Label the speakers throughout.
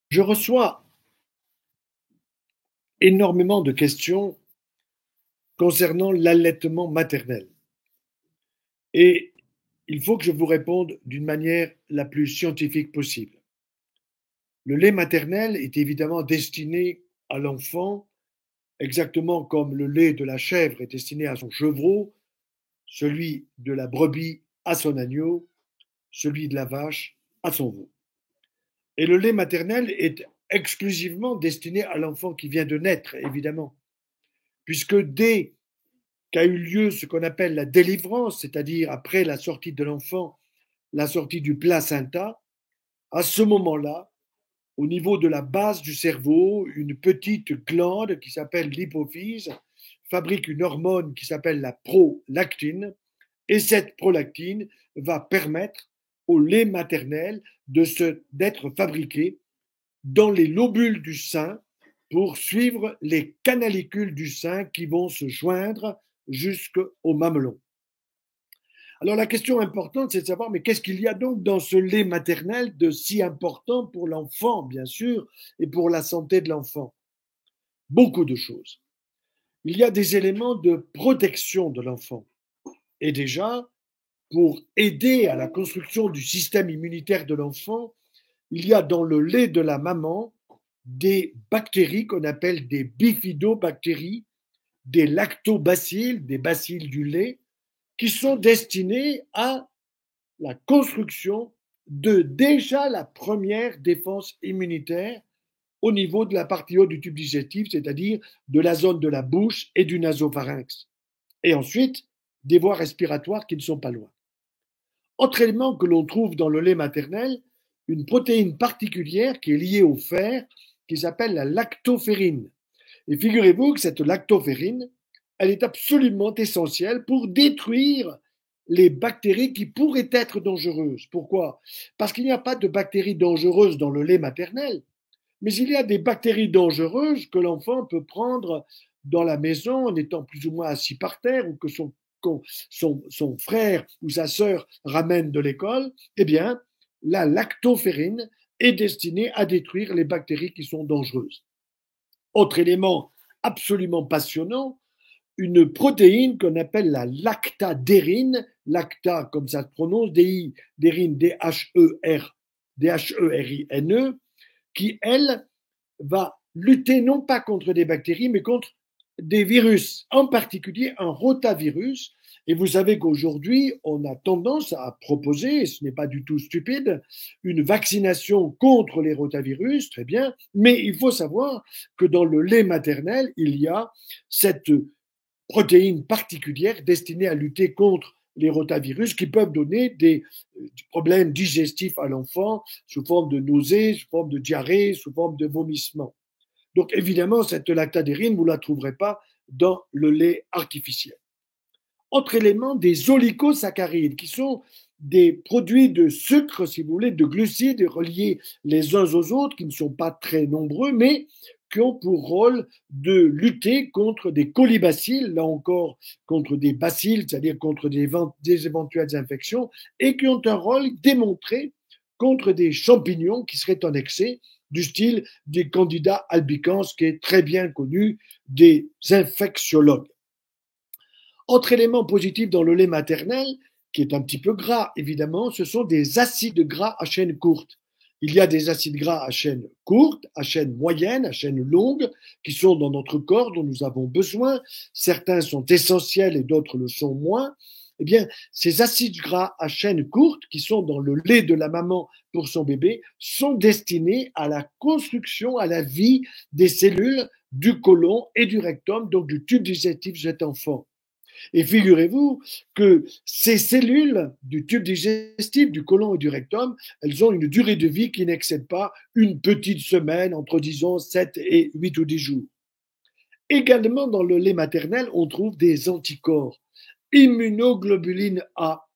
Speaker 1: Je reçois énormément de questions concernant l'allaitement maternel. Et il faut que je vous réponde d'une manière la plus scientifique possible. Le lait maternel est évidemment destiné à l'enfant, exactement comme le lait de la chèvre est destiné à son chevreau, celui de la brebis à son agneau, celui de la vache à son veau. Et le lait maternel est exclusivement destiné à l'enfant qui vient de naître, évidemment, puisque dès qu'a eu lieu ce qu'on appelle la délivrance, c'est-à-dire après la sortie de l'enfant, la sortie du placenta, à ce moment-là, au niveau de la base du cerveau, une petite glande qui s'appelle l'hypophyse fabrique une hormone qui s'appelle la prolactine, et cette prolactine va permettre au lait maternel d'être fabriqué dans les lobules du sein pour suivre les canalicules du sein qui vont se joindre jusqu'au mamelon. Alors la question importante, c'est de savoir, mais qu'est-ce qu'il y a donc dans ce lait maternel de si important pour l'enfant, bien sûr, et pour la santé de l'enfant? Beaucoup de choses. Il y a des éléments de protection de l'enfant. Et déjà, pour aider à la construction du système immunitaire de l'enfant, il y a dans le lait de la maman des bactéries qu'on appelle des bifidobactéries, des lactobacilles, des bacilles du lait, qui sont destinées à la construction de déjà la première défense immunitaire au niveau de la partie haute du tube digestif, c'est-à-dire de la zone de la bouche et du nasopharynx. Et ensuite, des voies respiratoires qui ne sont pas loin. Autre élément que l'on trouve dans le lait maternel, une protéine particulière qui est liée au fer, qui s'appelle la lactoferrine. Et figurez-vous que cette lactoferrine, elle est absolument essentielle pour détruire les bactéries qui pourraient être dangereuses. Pourquoi? Parce qu'il n'y a pas de bactéries dangereuses dans le lait maternel, mais il y a des bactéries dangereuses que l'enfant peut prendre dans la maison en étant plus ou moins assis par terre ou que son frère ou sa sœur ramène de l'école. Eh bien, la lactoferrine est destinée à détruire les bactéries qui sont dangereuses. Autre élément absolument passionnant, une protéine qu'on appelle la lactadérine, lacta comme ça se prononce, dérine, D-H-E-R-I-N-E, qui, elle, va lutter non pas contre des bactéries, mais contre des virus, en particulier un rotavirus. Et vous savez qu'aujourd'hui, on a tendance à proposer, et ce n'est pas du tout stupide, une vaccination contre les rotavirus, très bien, mais il faut savoir que dans le lait maternel, il y a cette protéine particulière destinée à lutter contre les rotavirus qui peuvent donner des problèmes digestifs à l'enfant sous forme de nausées, sous forme de diarrhée, sous forme de vomissement. Donc évidemment, cette lactadérine, vous ne la trouverez pas dans le lait artificiel. Autre élément, des oligosaccharides, qui sont des produits de sucre, si vous voulez, de glucides reliés les uns aux autres, qui ne sont pas très nombreux, mais qui ont pour rôle de lutter contre des colibacilles, là encore contre des bacilles, c'est-à-dire contre des éventuelles infections, et qui ont un rôle démontré contre des champignons qui seraient en excès, du style des Candida albicans, qui est très bien connu des infectiologues. Autre élément positif dans le lait maternel, qui est un petit peu gras évidemment, ce sont des acides gras à chaîne courte. Il y a des acides gras à chaîne courte, à chaîne moyenne, à chaîne longue, qui sont dans notre corps, dont nous avons besoin. Certains sont essentiels et d'autres le sont moins. Eh bien, ces acides gras à chaîne courte, qui sont dans le lait de la maman pour son bébé, sont destinés à la construction, à la vie des cellules du côlon et du rectum, donc du tube digestif de cet enfant. Et figurez-vous que ces cellules du tube digestif, du côlon et du rectum, elles ont une durée de vie qui n'excède pas une petite semaine, entre disons 7 et 8 ou 10 jours. Également dans le lait maternel, on trouve des anticorps. Immunoglobulines A.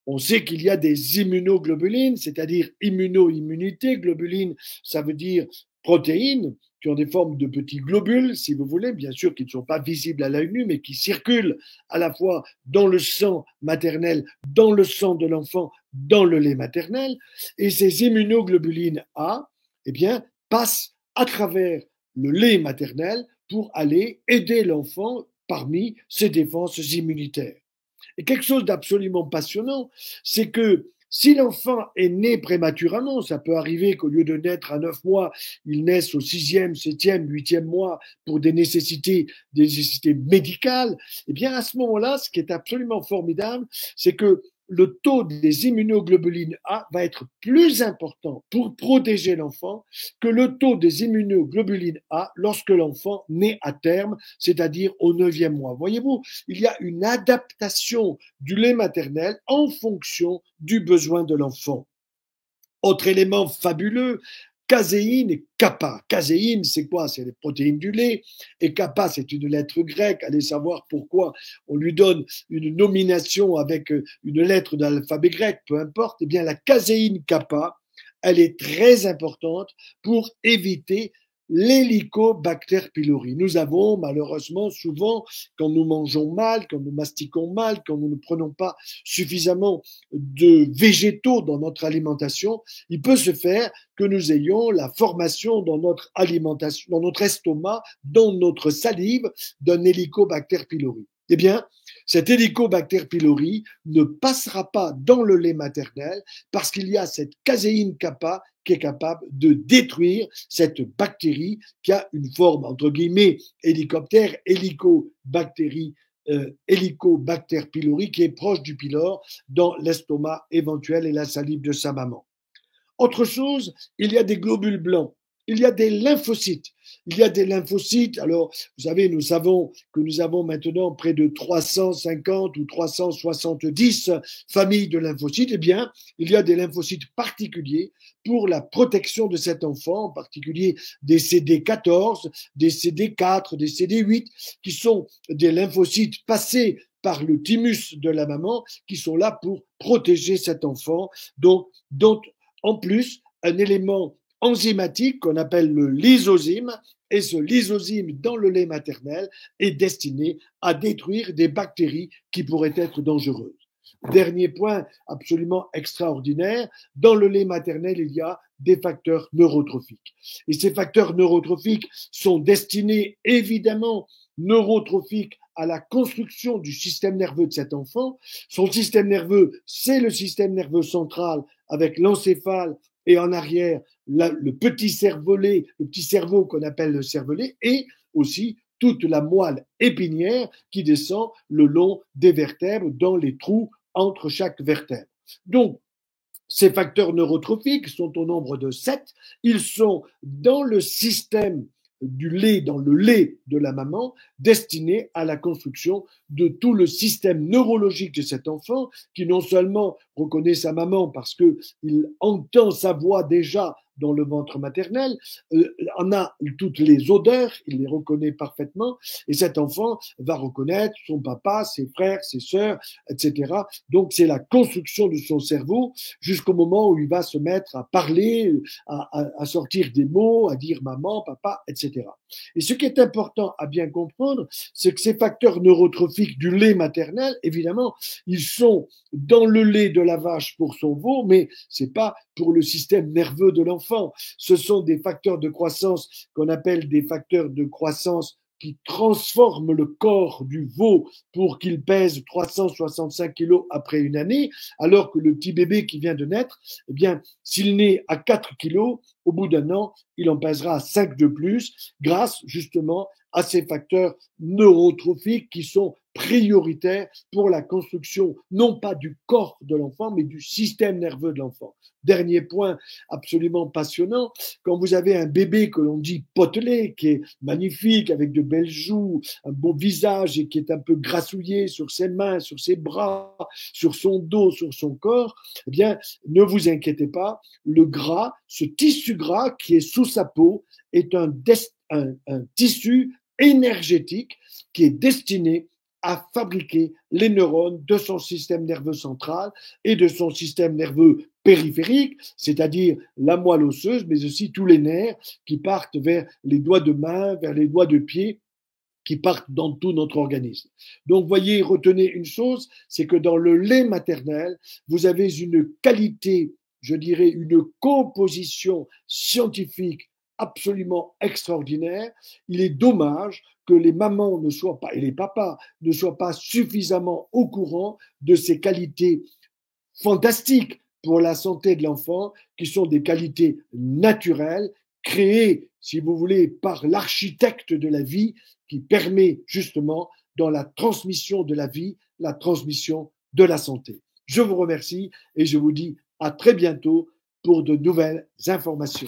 Speaker 1: On sait qu'il y a des immunoglobulines, c'est-à-dire immuno-immunité. Globuline, ça veut dire protéines qui ont des formes de petits globules, si vous voulez, bien sûr, qui ne sont pas visibles à l'œil nu, mais qui circulent à la fois dans le sang maternel, dans le sang de l'enfant, dans le lait maternel. Et ces immunoglobulines A, eh bien, passe à travers le lait maternel pour aller aider l'enfant parmi ses défenses immunitaires. Et quelque chose d'absolument passionnant, c'est que si l'enfant est né prématurément, ça peut arriver qu'au lieu de naître à 9 mois, il naisse au 6e, 7e, 8e mois pour des nécessités médicales, eh bien à ce moment-là, ce qui est absolument formidable, c'est que le taux des immunoglobulines A va être plus important pour protéger l'enfant que le taux des immunoglobulines A lorsque l'enfant naît à terme, c'est-à-dire au 9e mois. Voyez-vous, il y a une adaptation du lait maternel en fonction du besoin de l'enfant. Autre élément fabuleux, caséine et kappa. Caséine, c'est quoi? C'est les protéines du lait. Et kappa, c'est une lettre grecque. Allez savoir pourquoi on lui donne une nomination avec une lettre de l'alphabet grec, peu importe. Eh bien, la caséine kappa, elle est très importante pour éviter l'Helicobacter pylori. Nous avons malheureusement souvent, quand nous mangeons mal, quand nous mastiquons mal, quand nous ne prenons pas suffisamment de végétaux dans notre alimentation, il peut se faire que nous ayons la formation dans notre alimentation, dans notre estomac, dans notre salive, d'un Helicobacter pylori. Eh bien, cet Helicobacter pylori ne passera pas dans le lait maternel parce qu'il y a cette caséine kappa qui est capable de détruire cette bactérie qui a une forme, entre guillemets, hélicoptère, Helicobacter pylori, qui est proche du pylore dans l'estomac éventuel et la salive de sa maman. Autre chose, il y a des globules blancs. Il y a des lymphocytes. Il y a des lymphocytes. Alors, vous savez, nous savons que nous avons maintenant près de 350 ou 370 familles de lymphocytes. Eh bien, il y a des lymphocytes particuliers pour la protection de cet enfant, en particulier des CD14, des CD4, des CD8, qui sont des lymphocytes passés par le thymus de la maman, qui sont là pour protéger cet enfant. Donc, en plus, un élément enzymatique qu'on appelle le lysozyme, et ce lysozyme dans le lait maternel est destiné à détruire des bactéries qui pourraient être dangereuses. Dernier point absolument extraordinaire, dans le lait maternel, il y a des facteurs neurotrophiques. Et ces facteurs neurotrophiques sont destinés évidemment neurotrophiques à la construction du système nerveux de cet enfant. Son système nerveux, c'est le système nerveux central avec l'encéphale et en arrière le petit cervelet, le petit cerveau qu'on appelle le cervelet, et aussi toute la moelle épinière qui descend le long des vertèbres dans les trous entre chaque vertèbre. Donc, ces facteurs neurotrophiques sont au nombre de 7. Ils sont dans le système du lait, dans le lait de la maman, destiné à la construction de tout le système neurologique de cet enfant, qui non seulement reconnaît sa maman parce qu'il entend sa voix déjà dans le ventre maternel, en a toutes les odeurs, il les reconnaît parfaitement, et cet enfant va reconnaître son papa, ses frères, ses sœurs, etc. Donc c'est la construction de son cerveau jusqu'au moment où il va se mettre à parler, à sortir des mots, à dire maman, papa, etc. Et ce qui est important à bien comprendre, c'est que ces facteurs neurotrophiques du lait maternel, évidemment, ils sont dans le lait de la vache pour son veau, mais c'est pas pour le système nerveux de l'enfant. Ce sont des facteurs de croissance qu'on appelle des facteurs de croissance qui transforment le corps du veau pour qu'il pèse 365 kilos après une année, alors que le petit bébé qui vient de naître, eh bien, s'il naît à 4 kilos, au bout d'un an, il en pèsera 5 de plus, grâce justement à ces facteurs neurotrophiques qui sont prioritaires pour la construction, non pas du corps de l'enfant, mais du système nerveux de l'enfant. Dernier point absolument passionnant, quand vous avez un bébé que l'on dit potelé, qui est magnifique, avec de belles joues, un beau visage et qui est un peu grassouillé sur ses mains, sur ses bras, sur son dos, sur son corps, eh bien, ne vous inquiétez pas, le gras, ce tissu gras qui est sous sa peau, est un tissu énergétique qui est destiné à fabriquer les neurones de son système nerveux central et de son système nerveux périphérique, c'est-à-dire la moelle osseuse, mais aussi tous les nerfs qui partent vers les doigts de main, vers les doigts de pied, qui partent dans tout notre organisme. Donc, voyez, retenez une chose, c'est que dans le lait maternel, vous avez une qualité, je dirais, une composition scientifique absolument extraordinaire. Il est dommage que les mamans ne soient pas, et les papas ne soient pas suffisamment au courant de ces qualités fantastiques pour la santé de l'enfant, qui sont des qualités naturelles, créées, si vous voulez, par l'architecte de la vie, qui permet justement, dans la transmission de la vie, la transmission de la santé. Je vous remercie et je vous dis à très bientôt pour de nouvelles informations.